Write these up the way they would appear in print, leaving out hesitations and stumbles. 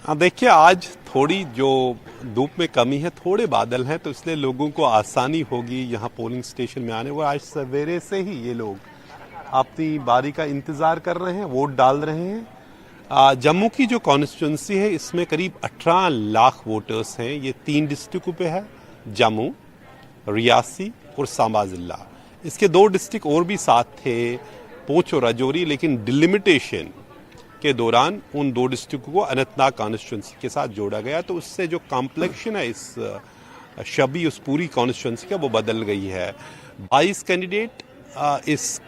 हाँ, देखिए आज थोड़ी जो धूप में कमी है, थोड़े बादल हैं, तो इसलिए लोगों को आसानी होगी यहाँ पोलिंग स्टेशन में आने। वो आज सवेरे से ही ये लोग अपनी बारी का इंतज़ार कर रहे हैं, वोट डाल रहे हैं। जम्मू की जो कॉन्स्टिट्यूंसी है इसमें करीब 18 लाख वोटर्स हैं। ये 3 डिस्ट्रिक्टों पे है, जम्मू, रियासी और सांबा ज़िला। इसके 2 डिस्ट्रिक्ट और भी साथ थे, पूंछ और राजौरी, लेकिन डिलिमिटेशन के दौरान उन 2 डिस्ट्रिक्टों को अनंतनाग कॉन्स्टिट्यूंसी के साथ जोड़ा गया, तो उससे जो कॉम्प्लेक्शन है इस शबी उस पूरी कॉन्स्टिट्यूंसी का वो बदल गई है। 22 कैंडिडेट इस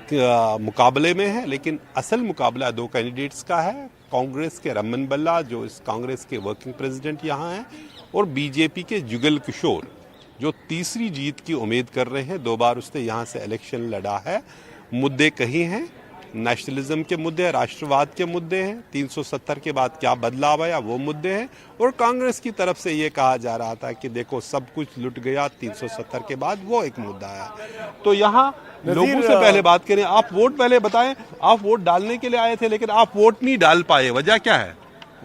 मुकाबले में है, लेकिन असल मुकाबला 2 कैंडिडेट्स का है। कांग्रेस के रमन बल्ला, जो इस कांग्रेस के वर्किंग प्रेसिडेंट यहाँ हैं, और बीजेपी के जुगल किशोर, जो तीसरी जीत की उम्मीद कर रहे हैं। 2 बार उसने यहाँ से इलेक्शन लड़ा है। मुद्दे कहीं हैं, नेशनलिज्म के मुद्दे, राष्ट्रवाद के मुद्दे हैं, 370 के बाद क्या बदलाव आया वो मुद्दे हैं, और कांग्रेस की तरफ से ये कहा जा रहा था कि देखो सब कुछ लुट गया 370 के बाद, वो एक मुद्दा है। तो यहाँ लोगों से पहले बात करें, आप वोट पहले बताएं, आप वोट डालने के लिए आए थे लेकिन आप वोट नहीं डाल पाए, वजह क्या है?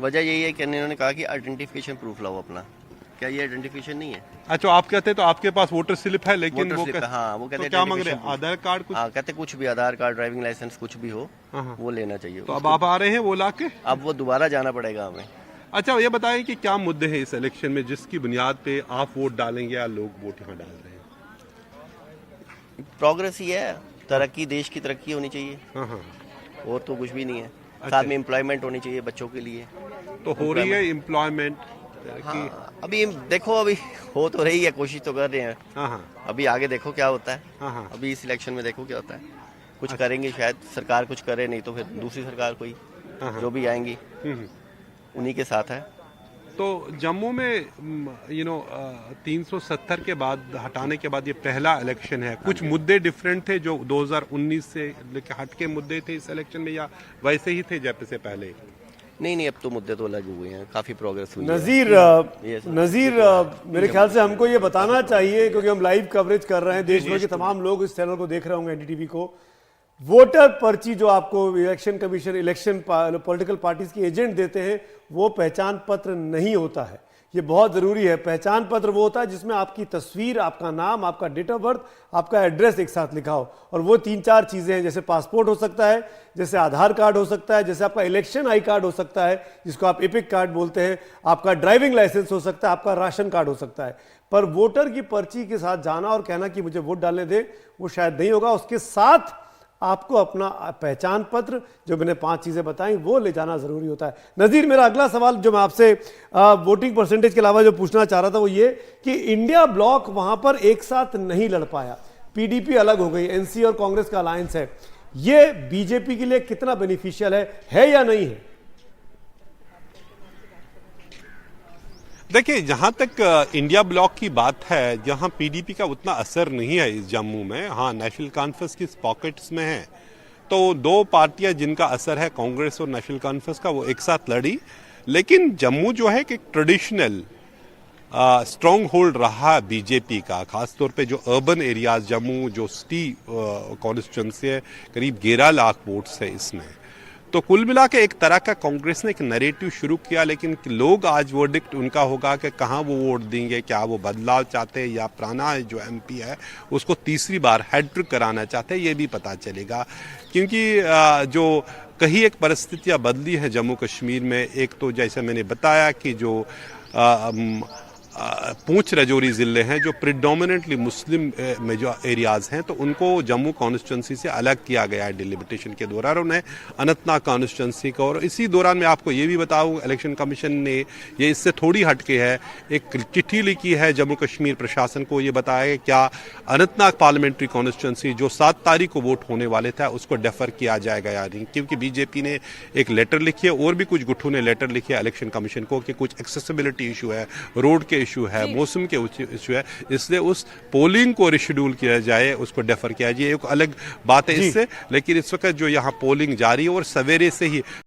वजह यही है कि इन्होंने कहा कि आइडेंटिफिकेशन प्रूफ लाओ अपना। क्या ये आइडेंटिफिकेशन नहीं है? अच्छा, आप कहते हैं तो आपके पास वोटर स्लिप है, लेकिन वो हाँ, वो कहते तो क्या मांग रहे हैं? आधार कार्ड कुछ? हाँ, कहते कुछ भी, आधार कार्ड, ड्राइविंग लाइसेंस, कुछ भी हो वो लेना चाहिए। तो अब आप आ रहे हैं वो लाके? अब वो दोबारा जाना पड़ेगा हमें। अच्छा, ये बताएं कि क्या मुद्दे हैं इस इलेक्शन में जिसकी बुनियाद पे आप वोट डालेंगे या लोग वोट यहाँ डाल रहे हैं? प्रोग्रेस ही है, तरक्की, देश की तरक्की होनी चाहिए, और तो कुछ भी नहीं है। साथ में एम्प्लॉयमेंट होनी चाहिए बच्चों के लिए। तो हो रही है एम्प्लॉयमेंट? हाँ, अभी देखो, अभी हो तो रही है, कोशिश तो कर रहे हैं। अभी आगे देखो क्या होता है। अभी इस इलेक्शन में देखो क्या होता है। कुछ करेंगे शायद, सरकार कुछ करे, नहीं तो फिर दूसरी सरकार कोई जो भी आएंगी उन्हीं के साथ है। तो जम्मू में 370 के बाद, हटाने के बाद ये पहला इलेक्शन है। कुछ मुद्दे डिफरेंट थे जो 2019 से हट के मुद्दे थे इस इलेक्शन में, या वैसे ही थे जैसे से पहले? नहीं, अब तो मुद्दे तो अलग हुए हैं, काफी प्रोग्रेस हुई नज़ीर, मेरे ख्याल से हमको ये बताना चाहिए, क्योंकि हम लाइव कवरेज कर रहे हैं, देश भर के तमाम लोग इस चैनल को देख रहे होंगे, एनडीटीवी को। वोटर पर्ची जो आपको election commission, election political parties के एजेंट देते हैं, वो पहचान पत्र नहीं होता है। ये बहुत ज़रूरी है। पहचान पत्र वो होता है जिसमें आपकी तस्वीर, आपका नाम, आपका डेट ऑफ बर्थ, आपका एड्रेस एक साथ लिखा हो, और वो 3-4 चीज़ें हैं, जैसे पासपोर्ट हो सकता है, जैसे आधार कार्ड हो सकता है, जैसे आपका इलेक्शन आई कार्ड हो सकता है जिसको आप एपिक कार्ड बोलते हैं, आपका ड्राइविंग लाइसेंस हो सकता है, आपका राशन कार्ड हो सकता है। पर वोटर की पर्ची के साथ जाना और कहना कि मुझे वोट डालने दें, वो शायद नहीं होगा। उसके साथ आपको अपना पहचान पत्र, जो मैंने 5 चीजें बताई, वो ले जाना जरूरी होता है। नज़ीर, मेरा अगला सवाल जो मैं आपसे वोटिंग परसेंटेज के अलावा जो पूछना चाह रहा था वो ये कि इंडिया ब्लॉक वहां पर एक साथ नहीं लड़ पाया, पीडीपी अलग हो गई, एनसी और कांग्रेस का अलायंस है, ये बीजेपी के लिए कितना बेनिफिशियल है या नहीं है? देखिए, जहां तक इंडिया ब्लॉक की बात है, जहां पीडीपी का उतना असर नहीं है इस जम्मू में, हाँ नेशनल कॉन्फ्रेंस की पॉकेट्स में है, तो 2 पार्टियां जिनका असर है, कांग्रेस और नेशनल कॉन्फ्रेंस का, वो एक साथ लड़ी। लेकिन जम्मू जो है कि ट्रेडिशनल स्ट्रॉन्ग होल्ड रहा बीजेपी का, खासतौर पे जो अर्बन एरियाज, जम्मू जो सिटी कॉन्स्टिट्यूंसी है, करीब 11 लाख वोट्स है इसमें। तो कुल मिला के एक तरह का कांग्रेस ने एक नैरेटिव शुरू किया, लेकिन लोग आज वर्डिक्ट उनका होगा कि कहाँ वो वोट देंगे, क्या वो बदलाव चाहते हैं या पुराना जो एमपी है उसको तीसरी बार हैट्रिक कराना चाहते हैं, ये भी पता चलेगा। क्योंकि जो कहीं एक परिस्थितियाँ बदली हैं जम्मू कश्मीर में, एक तो जैसे मैंने बताया कि जो पूंछ राजौरी ज़िले हैं जो प्रिडोमिनेंटली मुस्लिम में जो एरियाज़ हैं, तो उनको जम्मू कॉन्स्टिट्यूंसी से अलग किया गया है डिलिमिटेशन के दौरान, उन्हें अनंतनाग कॉन्स्टिट्यूंसी को। और इसी दौरान मैं आपको ये भी बताऊँ, इलेक्शन कमीशन ने ये इससे थोड़ी हटके है, एक चिट्ठी लिखी है जम्मू कश्मीर प्रशासन को, ये बताया कि क्या अनंतनाग पार्लियामेंट्री कॉन्स्टिट्यूंसी जो 7 तारीख को वोट होने वाले था उसको डेफर किया जाएगा या नहीं, क्योंकि बीजेपी ने एक लेटर लिखी है, और भी कुछ गुट्ठों ने लेटर लिखे है इलेक्शन कमीशन को कि कुछ एक्सेसिबिलिटी इशू है, रोड के इशू है, मौसम के इशू है, इसलिए उस पोलिंग को रिशेड्यूल किया जाए, उसको डेफर किया जाए। एक अलग बात है इससे, लेकिन इस वक्त जो यहाँ पोलिंग जारी है और सवेरे से ही